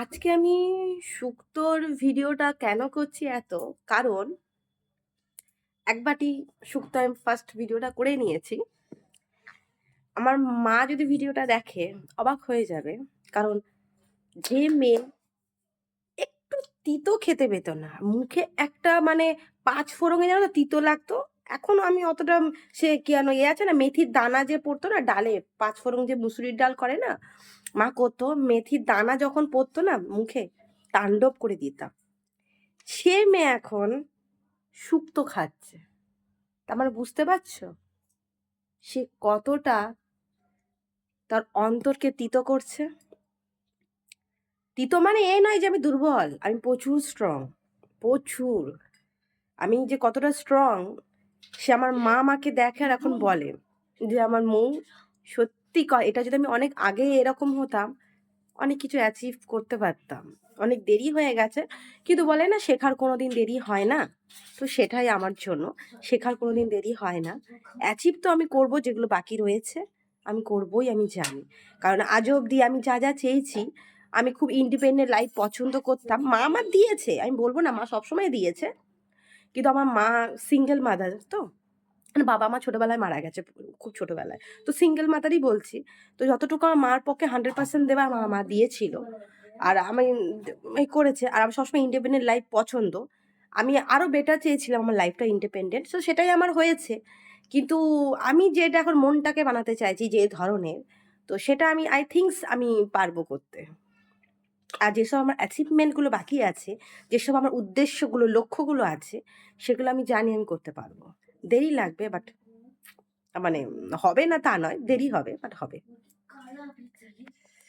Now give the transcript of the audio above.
আজকে আমি শুক্তোর ভিডিওটা কেন করছি এত? কারণ এক বাটি শুক্তো আমি ফার্স্ট ভিডিওটা করে নিয়েছি। আমার মা যদি ভিডিওটা দেখে অবাক হয়ে যাবে। কারণ যে মেয়ে একটু তিতো খেতে পেত না, মুখে একটা মানে ৫ ফোড়নে জানো তো তিতো লাগতো। এখনো আমি অতটা সে কেন আছে না মেথির দানা যে পড়তো না ডালে ৫ ফোড়ন যে মুসুরির ডাল করে না, মা করতো মেথির দানা যখন পড়তো না মুখে তাণ্ডব করে দিতাম। সে মেয়ে এখন শুক্তো খাচ্ছে। তার মানে বুঝতে পারছো সে কতটা তার অন্তরকে তিতো করছে। তিতো মানে এই নয় যে আমি দুর্বল, আমি প্রচুর স্ট্রং, প্রচুর। আমি যে কতটা স্ট্রং সে আমার মা আমাকে দেখে আর এখন বলে যে আমার মৌ সত্যি এটা যদি আমি অনেক আগে এরকম হতাম অনেক কিছু অ্যাচিভ করতে পারতাম। অনেক দেরি হয়ে গেছে, কিন্তু বলে না শেখার কোনোদিন দেরি হয় না। তো সেটাই আমার জন্য, শেখার কোনোদিন দেরি হয় না। অ্যাচিভ তো আমি করব, যেগুলো বাকি রয়েছে আমি করবই, আমি জানি। কারণ আজ অবধি আমি যা যা চেয়েছি, আমি খুব ইন্ডিপেন্ডেন্ট লাইফ পছন্দ করতাম। মা আমার দিয়েছে, আমি বলবো না, মা সবসময় দিয়েছে। কিন্তু আমার মা সিঙ্গেল মাদার তো, মানে বাবা মা ছোটবেলায় মারা গেছে, খুব ছোটবেলায়। তো সিঙ্গেল মাদারই বলছি। তো যতটুকু আমার মার পক্ষে 100% দেওয়া আমার মা দিয়েছিল। আর আমি করেছে। আর আমি সবসময় ইন্ডিপেন্ডেন্ট লাইফ পছন্দ। আমি আরো বেটার চেয়েছিলাম আমার লাইফটা ইন্ডিপেন্ডেন্ট, তো সেটাই আমার হয়েছে। কিন্তু আমি যেটা এখন মনটাকে বানাতে চাইছি যে ধরনের, তো সেটা আমি আই থিঙ্কস আমি পারবো করতে। আর যেসব আমার অ্যাচিভমেন্টগুলো বাকি আছে, যেসব আমার উদ্দেশ্যগুলো লক্ষ্যগুলো আছে, সেগুলো আমি জানি আমি করতে পারবো। দেরি লাগবে বাট মানে হবে না তা নয়, দেরি হবে বাট হবে।